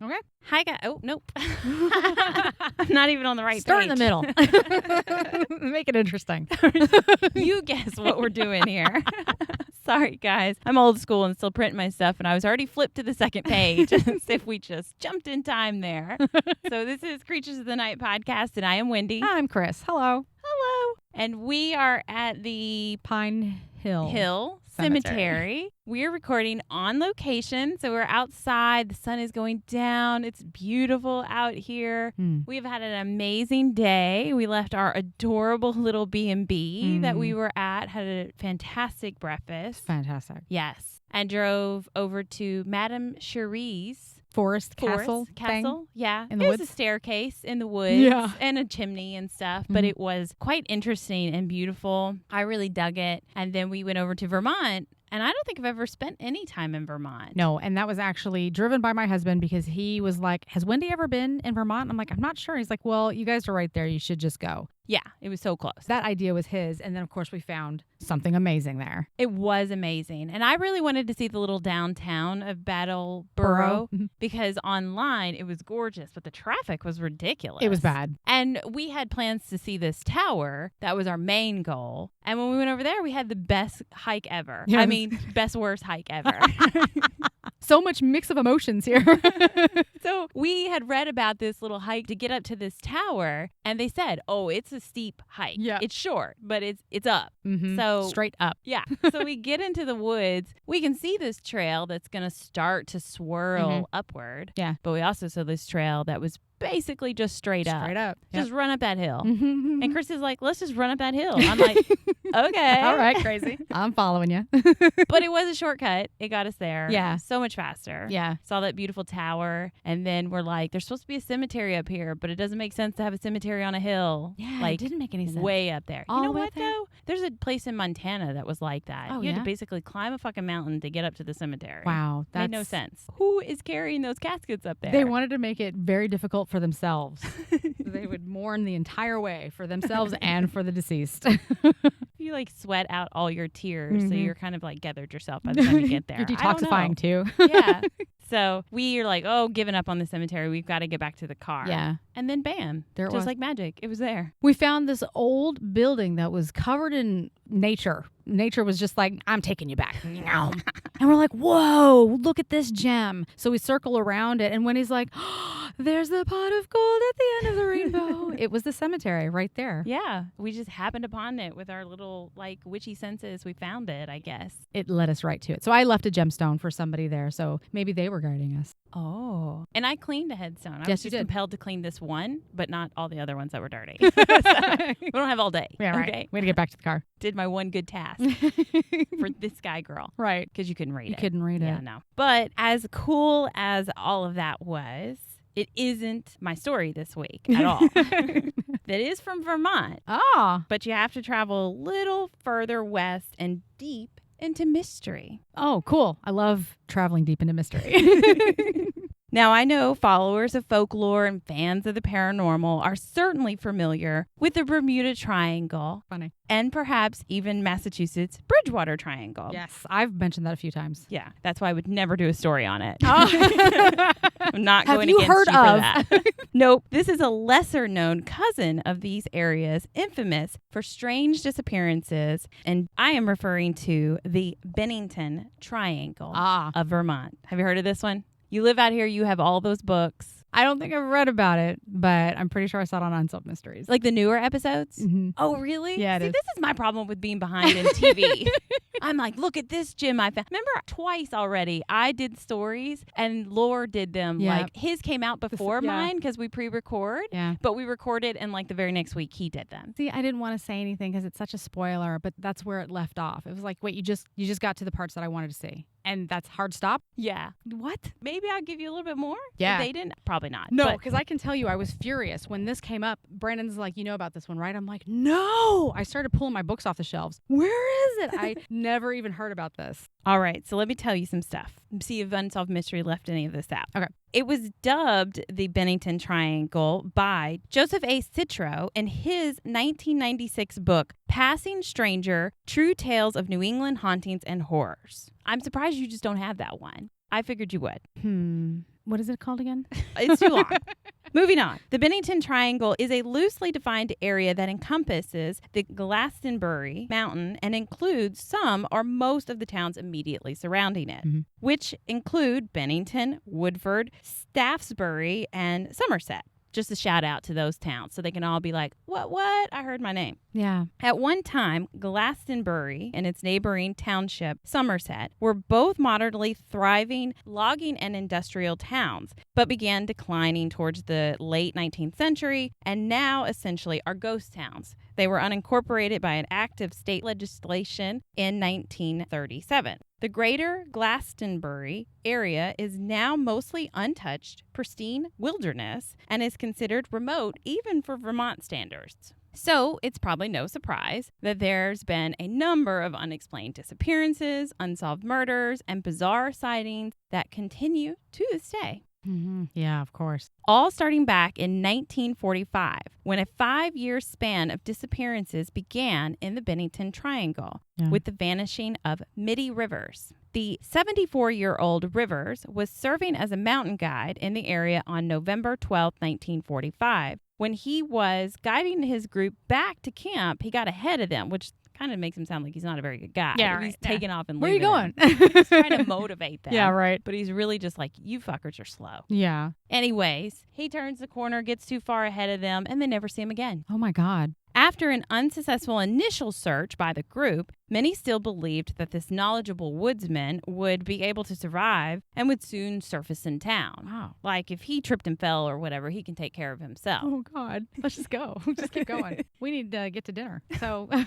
Okay. Hi, guys. Oh, nope. I'm not even on the right Start page. in the middle. Make it interesting. You guess what we're doing here. Sorry, guys. I'm old school and still printing my stuff, and I was already flipped to the second page as if we just jumped in time there. So this is Creatures of the Night podcast, and I am Wendy. I'm Chris. Hello. Hello. And we are at the Pine Hill Cemetery. We're recording on location, so we're outside. The sun is going down. It's beautiful out here. We have had an amazing day. We left our adorable little B&B that we were at, had a fantastic breakfast. Fantastic. Yes. And drove over to Madame Cherie's Forest Castle. Yeah. In the There's woods? a staircase in the woods and a chimney and stuff, but it was quite interesting and beautiful. I really dug it. And then we went over to Vermont, and I don't think I've ever spent any time in Vermont. No, and that was actually driven by my husband because he was like, has Wendy ever been in Vermont? I'm like, I'm not sure. He's like, well, you guys are right there. You should just go. Yeah, it was so close. That idea was his. And then, of course, we found something amazing there. It was amazing. And I really wanted to see the little downtown of Brattleboro because online it was gorgeous, but the traffic was ridiculous. It was bad. And we had plans to see this tower. That was our main goal. And when we went over there, we had the best hike ever. Yes. I mean, best worst hike ever. So much mix of emotions here. So we had read about this little hike to get up to this tower, and they said, oh, it's a steep hike. Yeah. It's short, but it's up. So straight up. yeah. So we get into the woods. We can see this trail that's going to start to swirl upward. Yeah. But we also saw this trail that was basically just straight up. Straight up. Just run up that hill. And Chris is like, let's just run up that hill. I'm like, okay. All right, crazy. I'm following you. But it was a shortcut. It got us there. Yeah. So much faster. Yeah. Saw that beautiful tower. And then we're like, there's supposed to be a cemetery up here, but it doesn't make sense to have a cemetery on a hill. Yeah, like, it didn't make any sense. Way up there. All You know the way what, up there? though? There's a place in Montana that was like that. Oh, you had yeah? to basically climb a fucking mountain to get up to the cemetery. Wow. Made no sense. Who is carrying those caskets up there? They wanted to make it very difficult for themselves. They would mourn the entire way for themselves and for the deceased. You like sweat out all your tears, so you're kind of like gathered yourself by the time you get there. You're detoxifying too. Yeah. So we are like, oh, giving up on the cemetery. We've got to get back to the car. Yeah. And then bam, There it just was. like magic, it was there. We found this old building that was covered in nature. Nature was just like, I'm taking you back. And we're like, whoa, look at this gem. So we circle around it. And when he's like, oh, there's the pot of gold at the end of the rainbow. It was the cemetery right there. Yeah. We just happened upon it with our little like witchy senses. We found it, I guess. It led us right to it. So I left a gemstone for somebody there. So maybe they were guiding us. Oh. And I cleaned a headstone. I was Yes, you just did. compelled to clean this one, but not all the other ones that were dirty. So, we don't have all day. Yeah, right. Okay. Way to get back to the car. Did my one good task for this guy girl. Right. Because you couldn't read You it. couldn't read Yeah, it. no. But as cool as all of that was, it isn't my story this week at all. That is from Vermont, Ah. but you have to travel a little further west and deep into mystery. Oh, cool. I love traveling deep into mystery. Now, I know followers of folklore and fans of the paranormal are certainly familiar with the Bermuda Triangle Funny. and perhaps even Massachusetts Bridgewater Triangle. Yes, I've mentioned that a few times. Yeah, that's why I would never do a story on it. Oh. I'm not Have going you against heard you for of? that. Nope. This is a lesser known cousin of these areas, infamous for strange disappearances. And I am referring to the Bennington Triangle of Vermont. Have you heard of this one? You live out here, you have all those books. I don't think I've read about it, but I'm pretty sure I saw it on Unsolved Mysteries. Like the newer episodes? Mhm. Oh, really? Yeah, it See, is. this is my problem with being behind in TV. I'm like, look at this gem I found. Remember twice already, I did stories and Lore did them. Yeah. Like his came out before yeah. mine because we pre-record. Yeah. But we recorded and like the very next week he did them. See, I didn't want to say anything because it's such a spoiler, but that's where it left off. It was like, wait, you just got to the parts that I wanted to see. And that's hard stop? Yeah. What? Maybe I'll give you a little bit more. Yeah. If they didn't. Probably not. No, But because I can tell you I was furious. When this came up, Brandon's like, you know about this one, right? I'm like, no. I started pulling my books off the shelves. Where is it? I never even heard about this. all right. So let me tell you some stuff. See if Unsolved Mystery left any of this out. Okay. It was dubbed the Bennington Triangle by Joseph A. Citro in his 1996 book, Passing Stranger, True Tales of New England Hauntings and Horrors. I'm surprised you just don't have that one. I figured you would. What is it called again? It's too long. Moving on. The Bennington Triangle is a loosely defined area that encompasses the Glastonbury Mountain and includes some or most of the towns immediately surrounding it, which include Bennington, Woodford, Staffsbury, and Somerset. Just a shout out to those towns so they can all be like, what? I heard my name. Yeah. At one time, Glastonbury and its neighboring township, Somerset, were both moderately thriving logging and industrial towns, but began declining towards the late 19th century and now essentially are ghost towns. They were unincorporated by an act of state legislation in 1937. The greater Glastonbury area is now mostly untouched, pristine wilderness and is considered remote even for Vermont standards. So it's probably no surprise that there's been a number of unexplained disappearances, unsolved murders, and bizarre sightings that continue to this day. Yeah, of course. All starting back in 1945, when a 5-year span of disappearances began in the Bennington Triangle with the vanishing of Mitty Rivers. The 74-year-old Rivers was serving as a mountain guide in the area on November 12, 1945. When he was guiding his group back to camp, he got ahead of them, which kind of makes him sound like he's not a very good guy. Yeah, right. He's taking off and Where are you leaving going? them. He's trying to motivate them. Yeah, right. But he's really just like, you fuckers are slow. Yeah. Anyways, he turns the corner, gets too far ahead of them, and they never see him again. Oh, my God. After an unsuccessful initial search by the group, many still believed that this knowledgeable woodsman would be able to survive and would soon surface in town. Wow. Like if he tripped and fell or whatever, he can take care of himself. Oh, God. Let's just go. Just keep going. We need to get to dinner. So, God.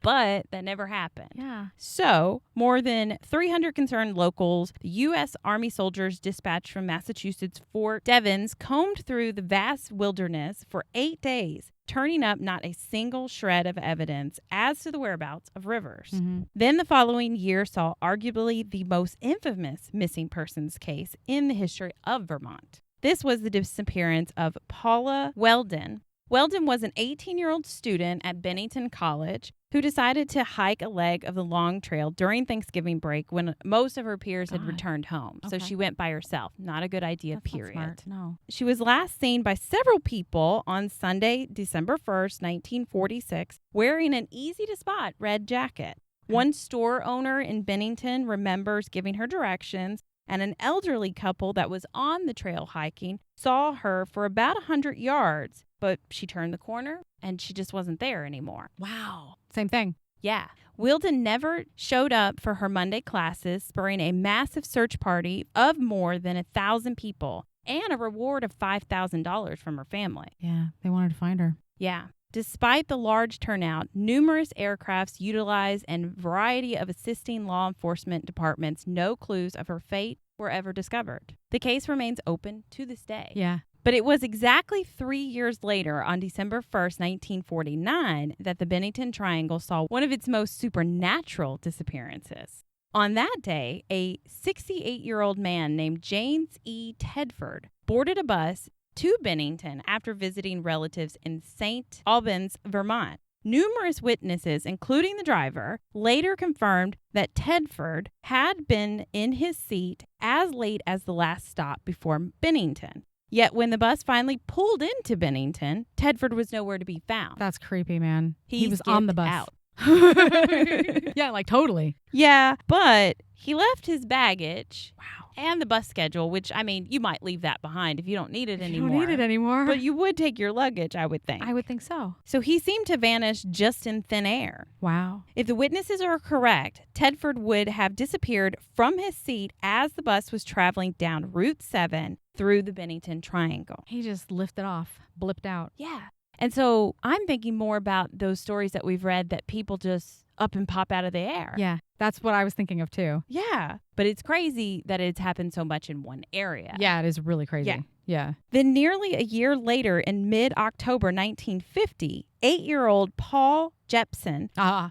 But that never happened. Yeah. So, more than 300 concerned locals, the U.S. Army soldiers dispatched from Massachusetts Fort Devens combed through the vast wilderness for 8 days, turning up not a single shred of evidence as to the whereabouts of Rivers. Then the following year saw arguably the most infamous missing persons case in the history of Vermont. This was the disappearance of Paula Weldon. Weldon was an 18-year-old student at Bennington College who decided to hike a leg of the long trail during Thanksgiving break when most of her peers had returned home. So she went by herself. Not a good idea, That's period. not smart. No. She was last seen by several people on Sunday, December 1st, 1946, wearing an easy-to-spot red jacket. One store owner in Bennington remembers giving her directions, and an elderly couple that was on the trail hiking saw her for about 100 yards, but she turned the corner and she just wasn't there anymore. Wow. Same thing. Yeah. Weldon never showed up for her Monday classes, spurring a massive search party of more than 1,000 people and a reward of $5,000 from her family. Yeah. They wanted to find her. Yeah. Despite the large turnout, numerous aircrafts utilized and variety of assisting law enforcement departments, no clues of her fate were ever discovered. The case remains open to this day. Yeah. But it was exactly 3 years later, on December 1st, 1949, that the Bennington Triangle saw one of its most supernatural disappearances. On that day, a 68-year-old man named James E. Tedford boarded a bus to Bennington after visiting relatives in St. Albans, Vermont. Numerous witnesses, including the driver, later confirmed that Tedford had been in his seat as late as the last stop before Bennington. Yet when the bus finally pulled into Bennington, Tedford was nowhere to be found. That's creepy, man. He was on the skipped bus. out. Yeah, like totally. Yeah, but he left his baggage. Wow. And the bus schedule, which, I mean, you might leave that behind if you don't need it anymore. You don't need it anymore. But you would take your luggage, I would think. I would think so. So he seemed to vanish just in thin air. Wow. If the witnesses are correct, Tedford would have disappeared from his seat as the bus was traveling down Route 7 through the Bennington Triangle. He just lifted off, blipped out. Yeah. And so I'm thinking more about those stories that we've read that people just up and pop out of the air. Yeah, that's what I was thinking of too. Yeah. But it's crazy that it's happened so much in one area. Yeah, it is really crazy. Yeah. Then nearly a year later, in mid-October 1950, 8-year-old Paul Jepson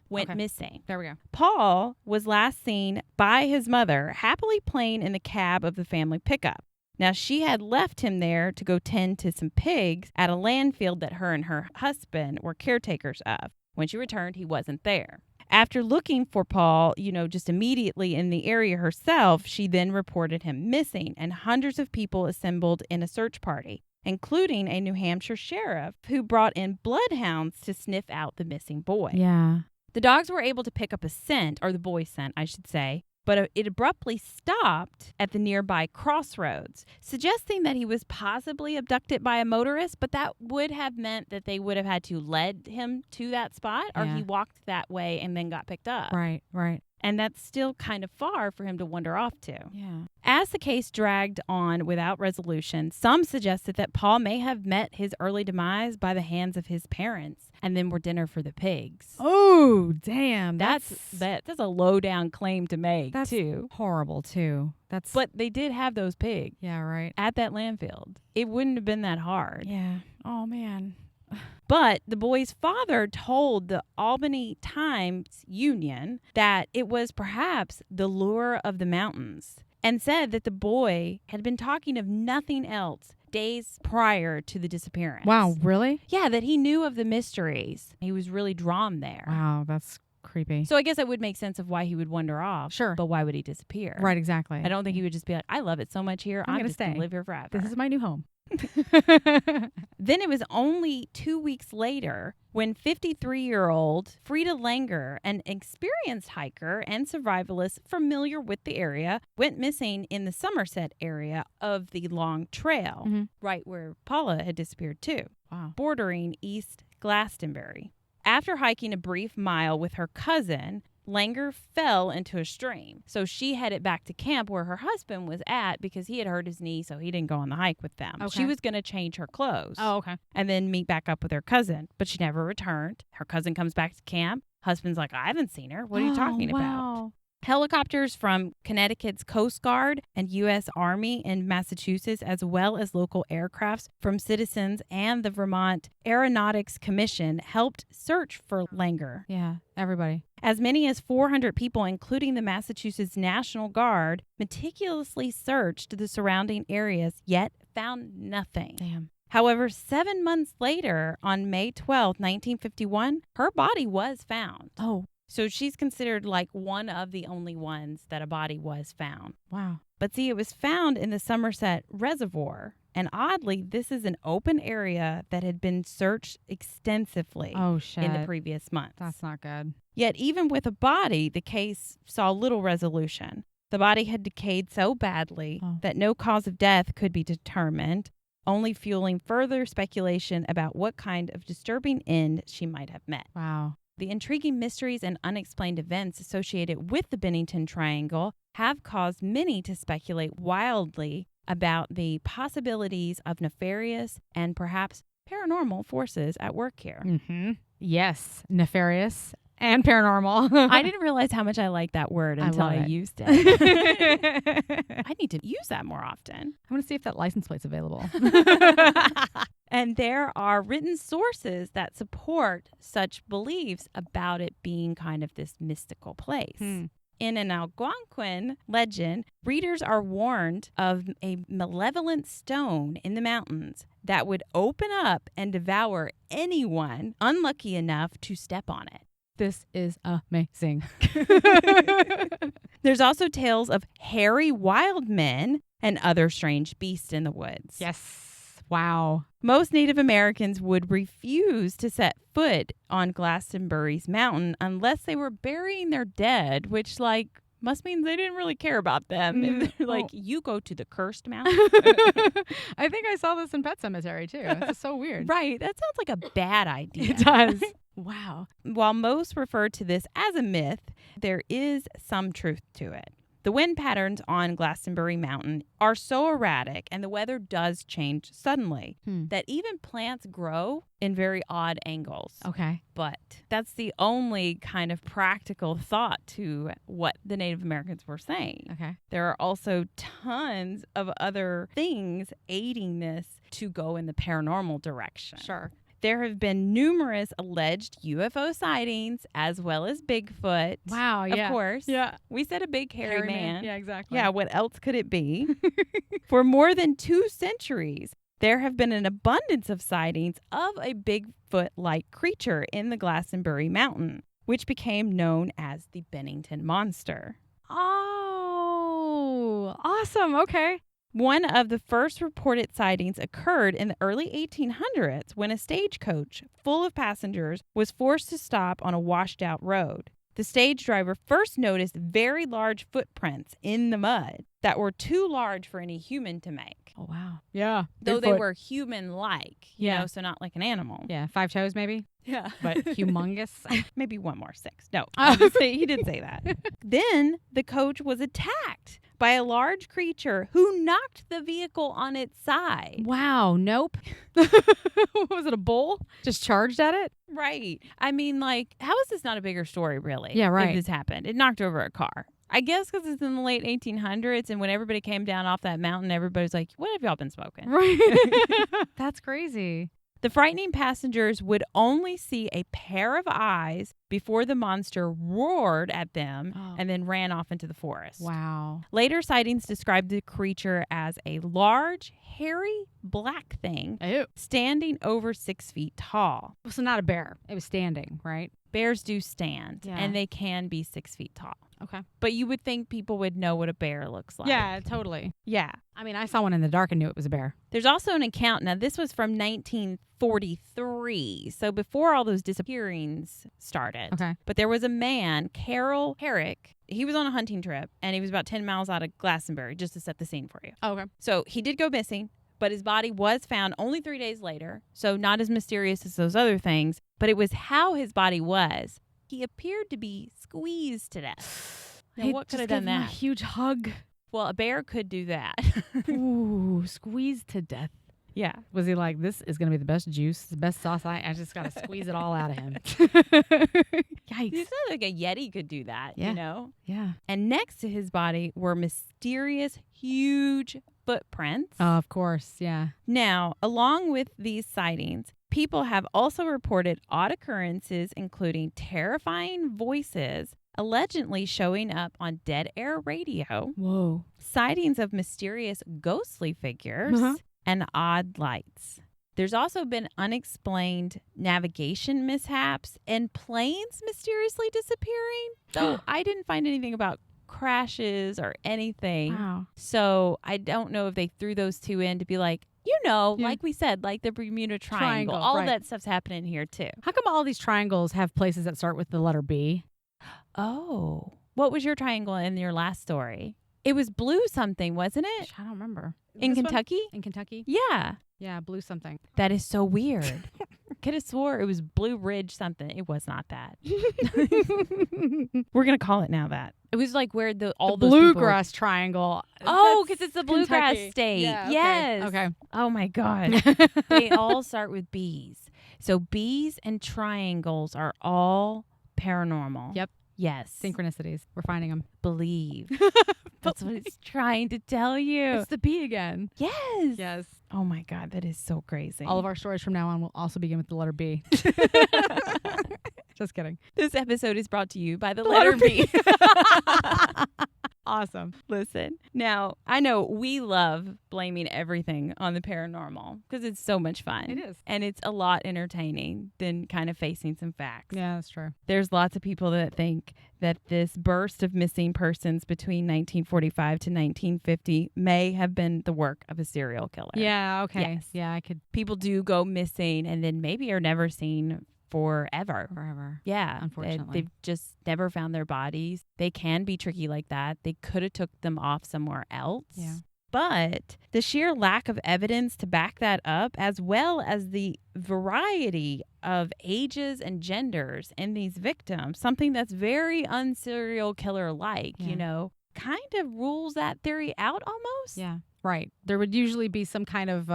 went missing. There we go. Paul was last seen by his mother happily playing in the cab of the family pickup. Now, she had left him there to go tend to some pigs at a landfill that her and her husband were caretakers of. When she returned, he wasn't there. After looking for Paul, just immediately in the area herself, she then reported him missing, and hundreds of people assembled in a search party, including a New Hampshire sheriff who brought in bloodhounds to sniff out the missing boy. Yeah. The dogs were able to pick up a scent, or the boy's scent, I should say, but it abruptly stopped at the nearby crossroads, suggesting that he was possibly abducted by a motorist, but that would have meant that they would have had to lead him to that spot, or he walked that way and then got picked up. Right. And that's still kind of far for him to wander off to. Yeah. As the case dragged on without resolution, some suggested that Paul may have met his early demise by the hands of his parents and then were dinner for the pigs. Oh, damn. That's a low down claim to make, that's too. Horrible, too. But they did have those pigs. Yeah, right. At that landfill. It wouldn't have been that hard. Yeah. Oh, man. But the boy's father told the Albany Times Union that it was perhaps the lure of the mountains, and said that the boy had been talking of nothing else days prior to the disappearance. Wow, really? Yeah, that he knew of the mysteries. He was really drawn there. Wow, that's creepy. So I guess it would make sense of why he would wander off. Sure. But why would he disappear? Right, exactly. I don't think he would just be like, I love it so much here. I'm just going to live here forever. This is my new home. Then it was only 2 weeks later when 53-year-old Frida Langer, an experienced hiker and survivalist familiar with the area, went missing in the Somerset area of the Long Trail, right where Paula had disappeared too, bordering East Glastonbury. After hiking a brief mile with her cousin, Langer fell into a stream. So she headed back to camp where her husband was at because he had hurt his knee, so he didn't go on the hike with them. Okay. She was going to change her clothes. Oh, okay. And then meet back up with her cousin, but she never returned. Her cousin comes back to camp. Husband's like, I haven't seen her. What are you talking about? Helicopters from Connecticut's Coast Guard and U.S. Army in Massachusetts, as well as local aircrafts from citizens and the Vermont Aeronautics Commission, helped search for Langer. Yeah, everybody. As many as 400 people, including the Massachusetts National Guard, meticulously searched the surrounding areas, yet found nothing. Damn. However, 7 months later, on May 12, 1951, her body was found. Oh. So she's considered like one of the only ones that a body was found. Wow. But see, it was found in the Somerset Reservoir. And oddly, this is an open area that had been searched extensively in the previous months. That's not good. Yet even with a body, the case saw little resolution. The body had decayed so badly that no cause of death could be determined, only fueling further speculation about what kind of disturbing end she might have met. Wow. The intriguing mysteries and unexplained events associated with the Bennington Triangle have caused many to speculate wildly about the possibilities of nefarious and perhaps paranormal forces at work here. Mm-hmm. Yes, nefarious and paranormal. I didn't realize how much I liked that word until I used it. I need to use that more often. I want to see if that license plate's available. And there are written sources that support such beliefs about it being kind of this mystical place. In an Algonquin legend, readers are warned of a malevolent stone in the mountains that would open up and devour anyone unlucky enough to step on it. This is amazing. There's also tales of hairy wild men and other strange beasts in the woods. Yes. Wow. Most Native Americans would refuse to set foot on Glastonbury's mountain unless they were burying their dead, which, must mean they didn't really care about them. And they're you go to the cursed mountain. I think I saw this in Pet Cemetery, too. That's so weird. Right. That sounds like a bad idea. It does. Wow. While most refer to this as a myth, there is some truth to it. The wind patterns on Glastonbury Mountain are so erratic and the weather does change suddenly that even plants grow in very odd angles. Okay. But that's the only kind of practical thought to what the Native Americans were saying. Okay. There are also tons of other things aiding this to go in the paranormal direction. Sure. There have been numerous alleged UFO sightings as well as Bigfoot. Wow, yeah. Of course. Yeah. We said a big hairy man. Yeah, exactly. Yeah, what else could it be? For more than 2 centuries, there have been an abundance of sightings of a Bigfoot-like creature in the Glastonbury Mountain, which became known as the Bennington Monster. Oh, awesome. Okay. One of the first reported sightings occurred in the early 1800s when a stagecoach full of passengers was forced to stop on a washed-out road. The stage driver first noticed very large footprints in the mud that were too large for any human to make. Oh, wow. Yeah. Though they were human-like, you know, so not like an animal. Yeah, 5 toes maybe. Yeah. But humongous. Maybe 1 more 6. No, he didn't say that. Then the coach was attacked by a large creature who knocked the vehicle on its side. Wow. Nope. Was it a bull? Just charged at it? Right. I mean, like, how is this not a bigger story, really? Yeah, right. If this happened. It knocked over a car. I guess because it's in the late 1800s, and when everybody came down off that mountain, everybody's like, what have y'all been smoking? Right. That's crazy. The frightening passengers would only see a pair of eyes before the monster roared at them and then ran off into the forest. Wow. Later sightings described the creature as a large, hairy, black thing standing over 6 feet tall. So not a bear. It was standing, right? Bears do stand, and they can be 6 feet tall. Okay. But you would think people would know what a bear looks like. Yeah, totally. Yeah. I mean, I saw one in the dark and knew it was a bear. There's also an account. Now, this was from 1943, so before all those disappearings started. Okay. But there was a man, Carol Herrick. He was on a hunting trip, and he was about 10 miles out of Glastonbury, just to set the scene for you. Oh, okay. So he did go missing, but his body was found only 3 days later, so not as mysterious as those other things, but it was how his body was. He appeared to be squeezed to death. Now, what could have done that? A huge hug. Well, a bear could do that. Ooh, squeezed to death. Yeah. Was he like, this is going to be the best juice, the best sauce? I just got to squeeze it all out of him. Yikes. It's not like a Yeti could do that, you know? Yeah. And next to his body were mysterious, huge footprints. Of course, yeah. Now, along with these sightings, people have also reported odd occurrences, including terrifying voices allegedly showing up on dead air radio. Whoa. Sightings of mysterious ghostly figures and odd lights. There's also been unexplained navigation mishaps and planes mysteriously disappearing. Though I didn't find anything about crashes or anything. Wow. So I don't know if they threw those two in to be like, like we said, like the Bermuda Triangle. All of that stuff's happening here too. How come all these triangles have places that start with the letter B? Oh. What was your triangle in your last story? It was blue something, wasn't it? I don't remember. In Kentucky? In Kentucky? Yeah. Yeah, blue something. That is so weird. Could have swore it was Blue Ridge something. It was not that. We're going to call it now that. It was like where all the those bluegrass triangle. Oh, because it's the bluegrass Kentucky. state. Yeah, okay. Yes. Okay. Oh, my God. They all start with B's. So B's and triangles are all paranormal. Yep. Yes. Synchronicities. We're finding them. Believe. That's what it's trying to tell you. It's the B again. Yes. Yes. Oh, my God. That is so crazy. All of our stories from now on will also begin with the letter B. Just kidding. This episode is brought to you by the letter B. Awesome. Listen, now, I know we love blaming everything on the paranormal because it's so much fun. It is. And it's a lot entertaining than kind of facing some facts. Yeah, that's true. There's lots of people that think that this burst of missing persons between 1945 to 1950 may have been the work of a serial killer. Yeah, okay. Yes. Yeah, I could. People do go missing and then maybe are never seen forever. Yeah. Unfortunately. They've just never found their bodies. They can be tricky like that. They could have took them off somewhere else. Yeah. But the sheer lack of evidence to back that up, as well as the variety of ages and genders in these victims, something that's very unserial killer-like, kind of rules that theory out almost. Yeah. Right. There would usually be some kind of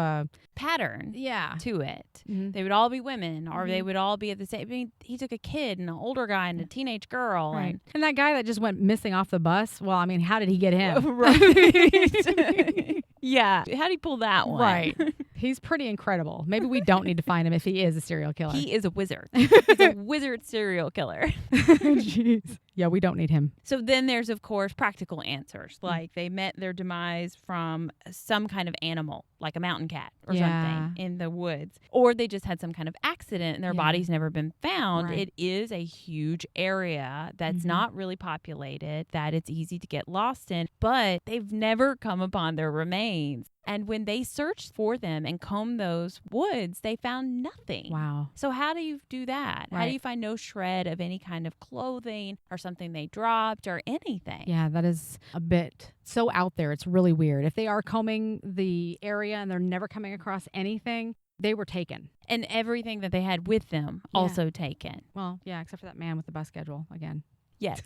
pattern to it. Mm-hmm. They would all be women or they would all be at the same. I mean, he took a kid and an older guy and a teenage girl. Right. And that guy that just went missing off the bus, well, I mean, how did he get him? Right. Yeah. How did he pull that one? Right. He's pretty incredible. Maybe we don't need to find him if he is a serial killer. He is a wizard. He's a wizard serial killer. Jeez. Yeah, we don't need him. So then there's, of course, practical answers. Like they met their demise from some kind of animal, like a mountain cat or something in the woods. Or they just had some kind of accident and their body's never been found. Right. It is a huge area that's not really populated, that it's easy to get lost in, but they've never come upon their remains. And when they searched for them and combed those woods, they found nothing. Wow. So how do you do that? Right. How do you find no shred of any kind of clothing or something they dropped or anything? Yeah, that is a bit so out there. It's really weird. If they are combing the area and they're never coming across anything, they were taken. And everything that they had with them also taken. Well, yeah, except for that man with the bus schedule again. Yes.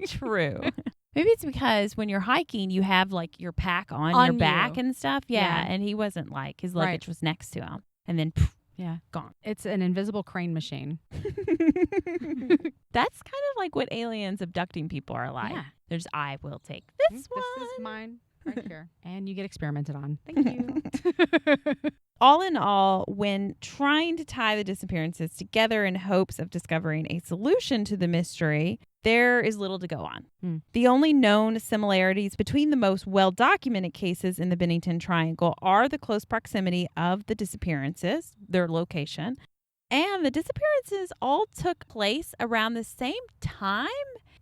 True. Maybe it's because when you're hiking, you have like your pack on your back and stuff. Yeah. And he wasn't like, his luggage was next to him. And then, poof, gone. It's an invisible crane machine. That's kind of like what aliens abducting people are like. Yeah. There's, I will take this one. This is mine right here. And you get experimented on. Thank you. All in all, when trying to tie the disappearances together in hopes of discovering a solution to the mystery, there is little to go on. The only known similarities between the most well-documented cases in the Bennington Triangle are the close proximity of the disappearances, their location, and the disappearances all took place around the same time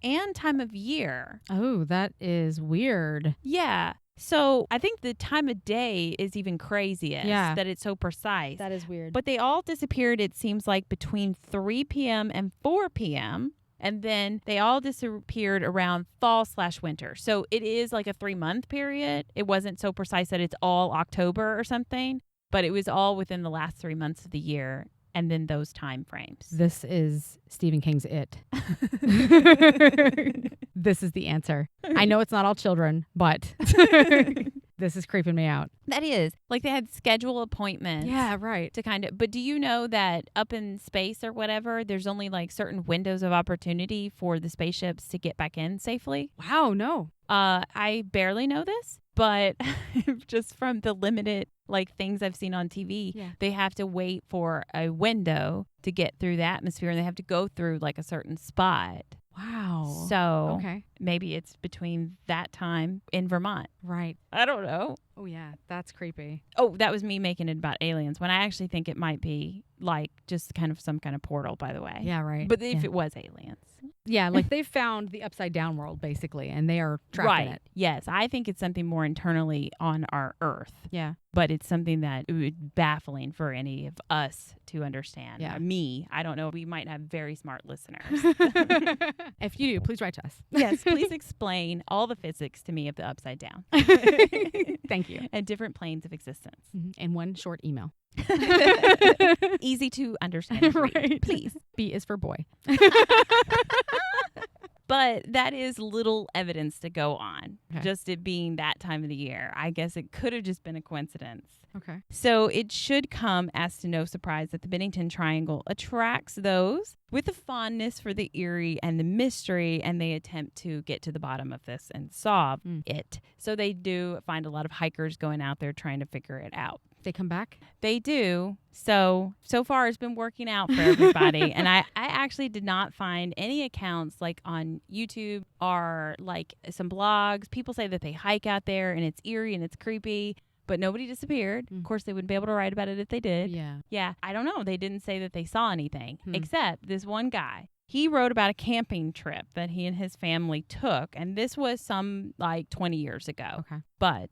and time of year. Oh, that is weird. Yeah. So I think the time of day is even craziest, that it's so precise. That is weird. But they all disappeared, it seems like, between 3 p.m. and 4 p.m., and then they all disappeared around fall/winter. So it is like a 3-month period. It wasn't so precise that it's all October or something, but it was all within the last 3 months of the year. And then those time frames. This is Stephen King's It. This is the answer. I know it's not all children, but this is creeping me out. That is. Like they had schedule appointments. Yeah, right. To kind of, but do you know that up in space or whatever, there's only like certain windows of opportunity for the spaceships to get back in safely? Wow, no. I barely know this, but just from the limited like things I've seen on TV, they have to wait for a window to get through the atmosphere, and they have to go through like a certain spot. Wow. So maybe it's between that time in Vermont. Right. I don't know. Oh, yeah. That's creepy. Oh, that was me making it about aliens when I actually think it might be like just kind of some kind of portal, by the way. Yeah, right. But if it was aliens. Yeah, like they found the upside down world, basically, and they are trapped in it. Yes, I think it's something more internally on our Earth. Yeah. But it's something that would be baffling for any of us to understand. Yeah. Me, I don't know. We might have very smart listeners. If you do, please write to us. Yes, please explain all the physics to me of the upside down. Thank you. And different planes of existence. And one short email. Easy to understand. Right. Please. B is for boy. But that is little evidence to go on. Okay. Just it being that time of the year. I guess it could have just been a coincidence. Okay. So it should come as to no surprise that the Bennington Triangle attracts those with a fondness for the eerie and the mystery, and they attempt to get to the bottom of this and solve it. So they do find a lot of hikers going out there trying to figure it out. They come back? They do. So far it's been working out for everybody. And I actually did not find any accounts like on YouTube or like some blogs. People say that they hike out there and it's eerie and it's creepy, but nobody disappeared. Of course, they wouldn't be able to write about it if they did. Yeah. I don't know. They didn't say that they saw anything, except this one guy. He wrote about a camping trip that he and his family took, and this was some like 20 years ago. Okay. But,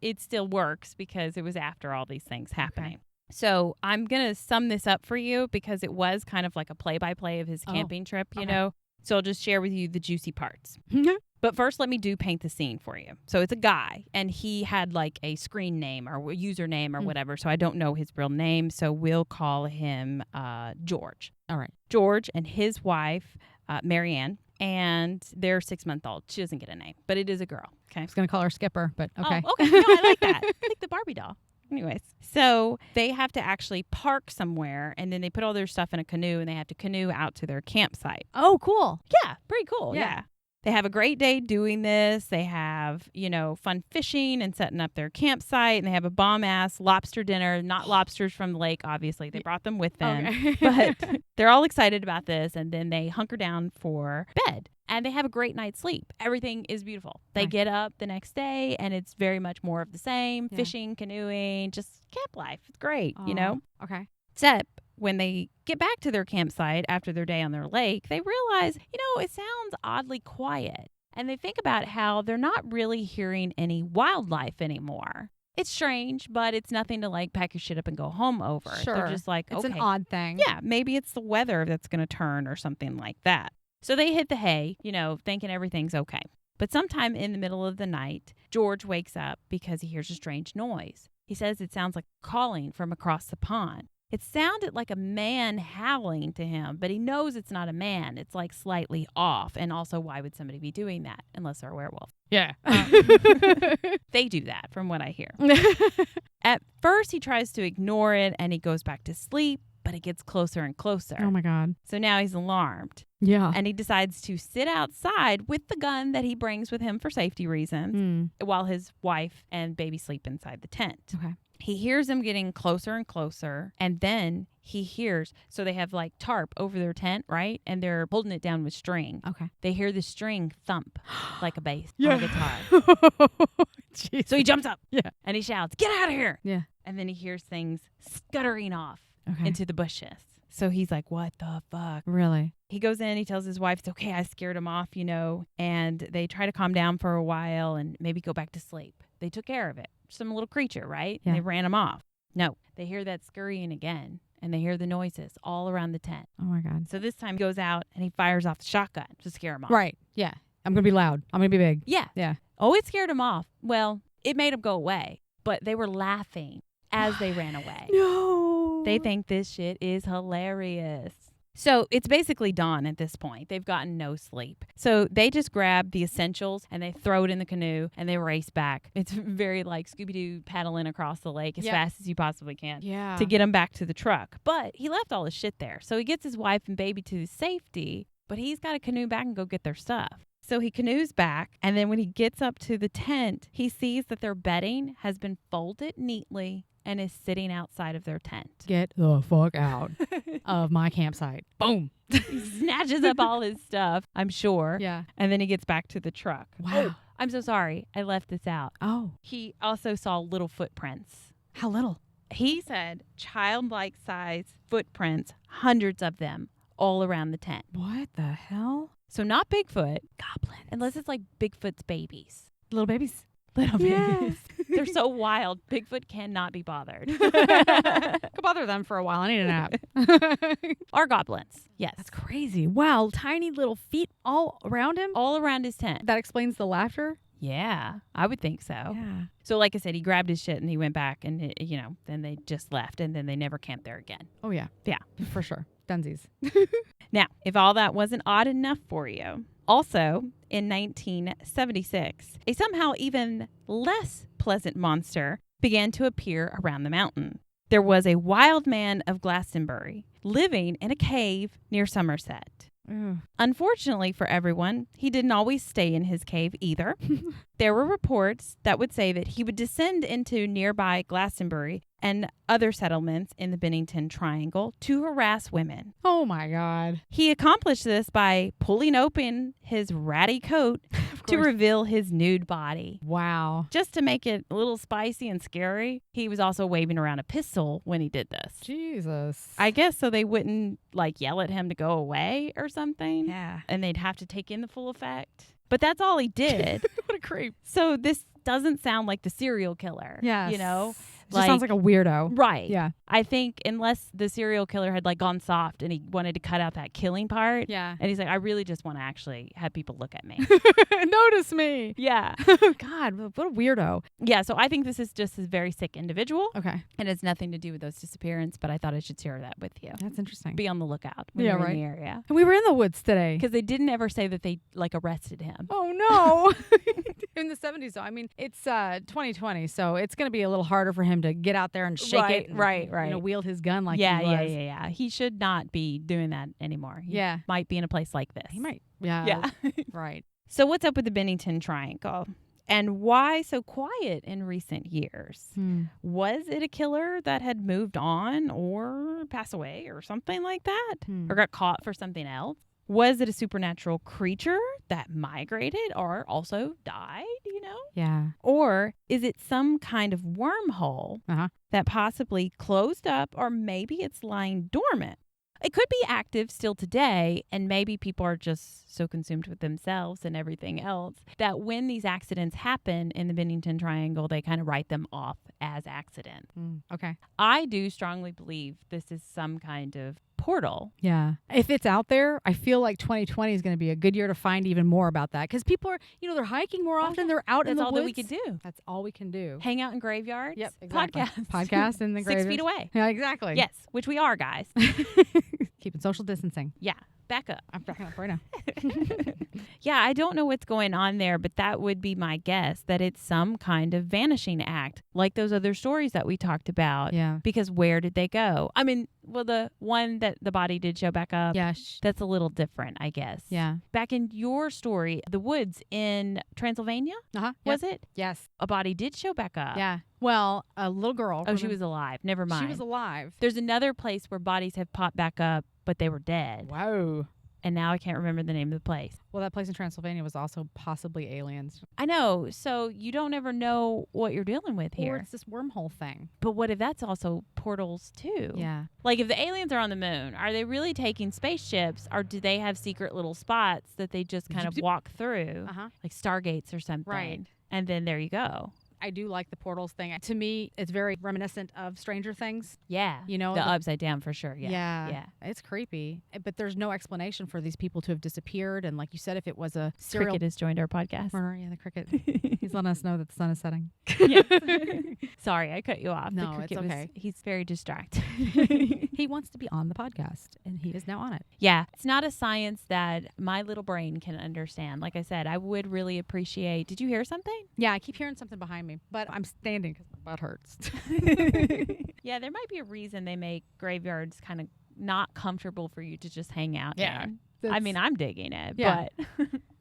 it still works because it was after all these things happening. Okay. So I'm going to sum this up for you because it was kind of like a play-by-play of his camping trip, you know. So I'll just share with you the juicy parts. But first, let me paint the scene for you. So it's a guy, and he had like a screen name or username or whatever. So I don't know his real name. So we'll call him George. All right. George and his wife, Marianne, and their 6-month-old. She doesn't get a name, but it is a girl. Okay. I was going to call her Skipper, but okay. Oh, okay. No, I like that. Like the Barbie doll. Anyways, so they have to actually park somewhere, and then they put all their stuff in a canoe, and they have to canoe out to their campsite. Oh, cool. Yeah, pretty cool. Yeah. They have a great day doing this. They have, fun fishing and setting up their campsite. And they have a bomb-ass lobster dinner. Not lobsters from the lake, obviously. They brought them with them. Okay. But they're all excited about this. And then they hunker down for bed. And they have a great night's sleep. Everything is beautiful. They get up the next day, and it's very much more of the same. Yeah. Fishing, canoeing, just camp life. It's great, Okay. Except when they get back to their campsite after their day on their lake, they realize, it sounds oddly quiet. And they think about how they're not really hearing any wildlife anymore. It's strange, but it's nothing to pack your shit up and go home over. Sure. They're just like, it's okay. an odd thing. Yeah, maybe it's the weather that's going to turn or something like that. So they hit the hay, thinking everything's okay. But sometime in the middle of the night, George wakes up because he hears a strange noise. He says it sounds like calling from across the pond. It sounded like a man howling to him, but he knows it's not a man. It's slightly off. And also, why would somebody be doing that unless they're a werewolf? Yeah. They do that from what I hear. At first, he tries to ignore it and he goes back to sleep, but it gets closer and closer. Oh, my God. So now he's alarmed. Yeah. And he decides to sit outside with the gun that he brings with him for safety reasons while his wife and baby sleep inside the tent. Okay. He hears them getting closer and closer, and then he hears, so they have tarp over their tent, right? And they're holding it down with string. Okay. They hear the string thump like a bass Yeah. on a guitar. So he jumps up and he shouts, "Get out of here!" Yeah. And then he hears things scuttering off Okay. into the bushes. So he's like, what the fuck? Really? He goes in, he tells his wife, it's okay, I scared him off, and they try to calm down for a while and maybe go back to sleep. They took care of it. Some little creature, right? Yeah. And they ran him off. No, they hear that scurrying again, and they hear the noises all around the tent. Oh, my God. So this time he goes out and he fires off the shotgun to scare him off. Right. Yeah. I'm going to be loud. I'm going to be big. Yeah. Yeah. Oh, it scared him off. Well, it made him go away, but they were laughing as they ran away. No. They think this shit is hilarious. So it's basically dawn at this point. They've gotten no sleep. So they just grab the essentials and they throw it in the canoe and they race back. It's very like Scooby-Doo paddling across the lake as fast as you possibly can to get him back to the truck. But he left all his shit there. So he gets his wife and baby to safety, but he's got to canoe back and go get their stuff. So he canoes back, and then when he gets up to the tent, he sees that their bedding has been folded neatly and is sitting outside of their tent. Get the fuck out of my campsite. Boom. He snatches up all his stuff, I'm sure. Yeah. And then he gets back to the truck. Wow. Oh, I'm so sorry. I left this out. Oh. He also saw little footprints. How little? He said childlike size footprints, hundreds of them, all around the tent. What the hell? So not Bigfoot. Goblins. Unless it's like Bigfoot's babies. Little babies. Little Yeah. babies. They're so wild. Bigfoot cannot be bothered. Could bother them for a while. I need a nap. Or goblins. Yes. That's crazy. Wow. Tiny little feet all around him? All around his tent. That explains the laughter? Yeah, I would think so. Yeah. So like I said, he grabbed his shit and he went back and, then they just left and then they never camped there again. Oh, yeah. Yeah. For sure. Dunsies. Now, if all that wasn't odd enough for you, also in 1976, a somehow even less pleasant monster began to appear around the mountain. There was a wild man of Glastonbury living in a cave near Somerset. Unfortunately for everyone, he didn't always stay in his cave either. There were reports that would say that he would descend into nearby Glastonbury and other settlements in the Bennington Triangle to harass women. Oh, my God. He accomplished this by pulling open his ratty coat to reveal his nude body. Wow. Just to make it a little spicy and scary, he was also waving around a pistol when he did this. Jesus. I guess so they wouldn't yell at him to go away or something. Yeah. And they'd have to take in the full effect. But that's all he did. What a creep. So this doesn't sound like the serial killer. Yeah. It just sounds like a weirdo. Right. Yeah. I think unless the serial killer had gone soft and he wanted to cut out that killing part. Yeah. And he's like, I really just want to actually have people look at me. Notice me. Yeah. God, what a weirdo. Yeah. So I think this is just a very sick individual. Okay. It has nothing to do with those disappearances, but I thought I should share that with you. That's interesting. Be on the lookout when you're in the area. We were in the woods today. Because they didn't ever say that they arrested him. Oh, no. In the 70s, though. I mean, it's 2020, so it's going to be a little harder for him to get out there and shake it. And, Right. Wield his gun like yeah, he was. Yeah. He should not be doing that anymore. He Yeah. might be in a place like this. He might. Yeah. Yeah. Right. So what's up with the Bennington Triangle? And why so quiet in recent years? Was it a killer that had moved on or passed away or something like that? Or got caught for something else? Was it a supernatural creature that migrated or also died, Yeah. Or is it some kind of wormhole that possibly closed up, or maybe it's lying dormant? It could be active still today, and maybe people are just so consumed with themselves and everything else that when these accidents happen in the Bennington Triangle, they kind of write them off as accident. Okay. I do strongly believe this is some kind of portal. Yeah. If it's out there, I feel like 2020 is going to be a good year to find even more about that. Because people are, they're hiking more often. They're out in the woods. That's all that we could do. That's all we can do. Hang out in graveyards. Yep. Exactly. Podcast in the graveyard. 6 feet away. Yeah, exactly. Yes, which we are, guys. Keeping social distancing. Yeah. Back up. I'm backing up right now. Yeah, I don't know what's going on there, but that would be my guess, that it's some kind of vanishing act, like those other stories that we talked about. Yeah. Because where did they go? I mean, well, the one that the body did show back up, Yeah. that's a little different, I guess. Yeah. Back in your story, the woods in Transylvania, was it? Yes. A body did show back up. Yeah. Well, a little girl. Oh, she was alive. Never mind. She was alive. There's another place where bodies have popped back up, but they were dead. Whoa. And now I can't remember the name of the place. Well, that place in Transylvania was also possibly aliens. I know. So you don't ever know what you're dealing with here. Or it's this wormhole thing. But what if that's also portals too? Yeah. Like if the aliens are on the moon, are they really taking spaceships, or do they have secret little spots that they just kind of walk through? Like stargates or something. Right. And then there you go. I do like the portals thing. To me, it's very reminiscent of Stranger Things. Yeah. The upside down for sure. Yeah. It's creepy. But there's no explanation for these people to have disappeared. And like you said, if it was a serial... Cricket has joined our podcast. Murder, the cricket. He's letting us know that the sun is setting. Yes. Sorry, I cut you off. No, it's okay. He's very distracted. He wants to be on the podcast, and he is now on it. Yeah. It's not a science that my little brain can understand. Like I said, I would really appreciate... Did you hear something? Yeah, I keep hearing something behind me, but I'm standing because my butt hurts. Yeah, there might be a reason they make graveyards kind of not comfortable for you to just hang out in. I mean, I'm digging it, but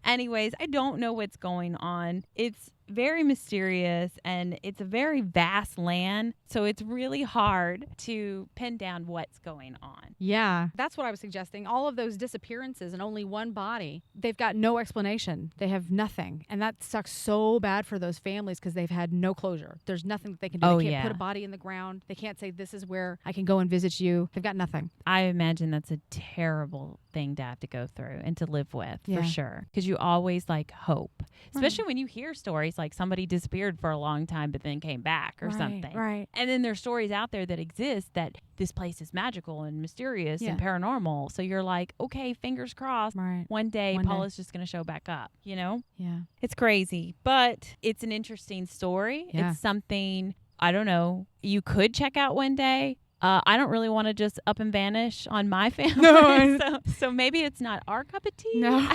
anyways, I don't know what's going on. It's very mysterious, and it's a very vast land, so it's really hard to pin down what's going on. Yeah, that's what I was suggesting. All of those disappearances and only one body, they've got no explanation. They have nothing, and that sucks so bad for those families because they've had no closure. There's nothing that they can do. They can't put a body in the ground. They can't say, this is where I can go and visit you. They've got nothing. I imagine that's a terrible thing to have to go through and to live with, for sure, because you always like hope, especially when you hear stories like somebody disappeared for a long time but then came back or something. Right. And then there's stories out there that exist that this place is magical and mysterious and paranormal. So you're like, okay, fingers crossed. Right. One day Paula's just going to show back up, Yeah. It's crazy, but it's an interesting story. Yeah. It's something, I don't know, you could check out one day. I don't really want to just up and vanish on my family. No. So maybe it's not our cup of tea. No.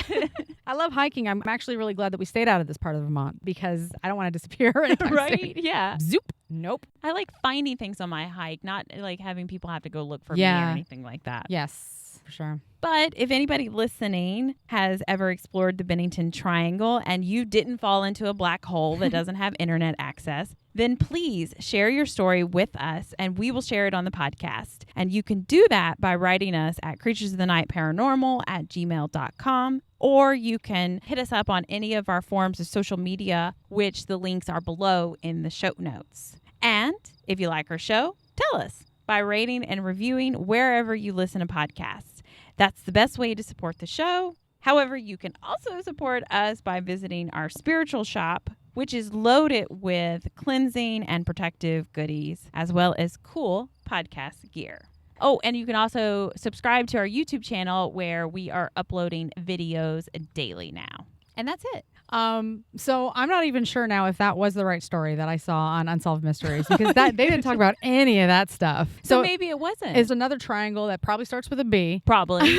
I love hiking. I'm actually really glad that we stayed out of this part of Vermont because I don't want to disappear. Right? Soon. Yeah. Zoop. Nope. I like finding things on my hike, not like having people have to go look for me or anything like that. Yes, for sure. But if anybody listening has ever explored the Bennington Triangle and you didn't fall into a black hole that doesn't have internet access, then please share your story with us and we will share it on the podcast. And you can do that by writing us at creaturesofthenightparanormal@gmail.com, or you can hit us up on any of our forms of social media, which the links are below in the show notes. And if you like our show, tell us by rating and reviewing wherever you listen to podcasts. That's the best way to support the show. However, you can also support us by visiting our spiritual shop, which is loaded with cleansing and protective goodies, as well as cool podcast gear. Oh, and you can also subscribe to our YouTube channel where we are uploading videos daily now. And that's it. So I'm not even sure now if that was the right story that I saw on Unsolved Mysteries because they didn't talk about any of that stuff. So maybe it wasn't. It's another triangle that probably starts with a B. Probably.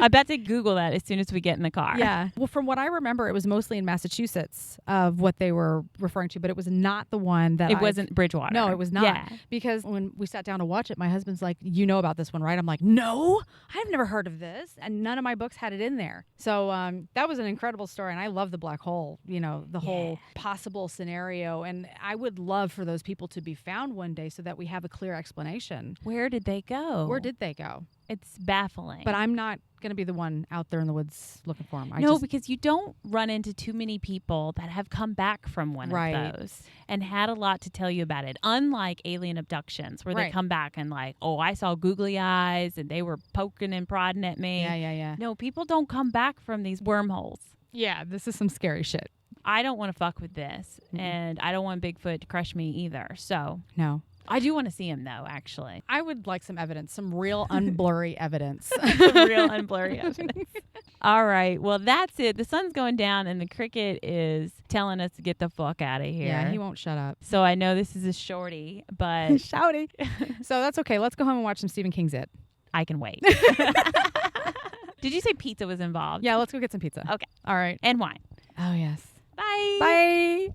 I bet to Google that as soon as we get in the car. Yeah. Well, from what I remember, it was mostly in Massachusetts of what they were referring to, but it was not the one that It wasn't Bridgewater. No, it was not. Yeah. Because when we sat down to watch it, my husband's like, you know about this one, right? I'm like, no, I've never heard of this. And none of my books had it in there. So that was an incredible story. And I love the black hole, the whole possible scenario. And I would love for those people to be found one day so that we have a clear explanation. Where did they go? Where did they go? It's baffling. But I'm not going to be the one out there in the woods looking for them. Because you don't run into too many people that have come back from one of those and had a lot to tell you about it. Unlike alien abductions where they come back and like, oh, I saw googly eyes and they were poking and prodding at me. Yeah. No, people don't come back from these wormholes. Yeah, this is some scary shit. I don't want to fuck with this. And I don't want Bigfoot to crush me either. So no. I do want to see him, though, actually. I would like some evidence, some real unblurry evidence. Some real unblurry evidence. All right. Well, that's it. The sun's going down, and the cricket is telling us to get the fuck out of here. Yeah, he won't shut up. So I know this is a shorty, but... Shouty. So that's okay. Let's go home and watch some Stephen King's It. I can wait. Did you say pizza was involved? Yeah, let's go get some pizza. Okay. All right. And wine. Oh, yes. Bye. Bye.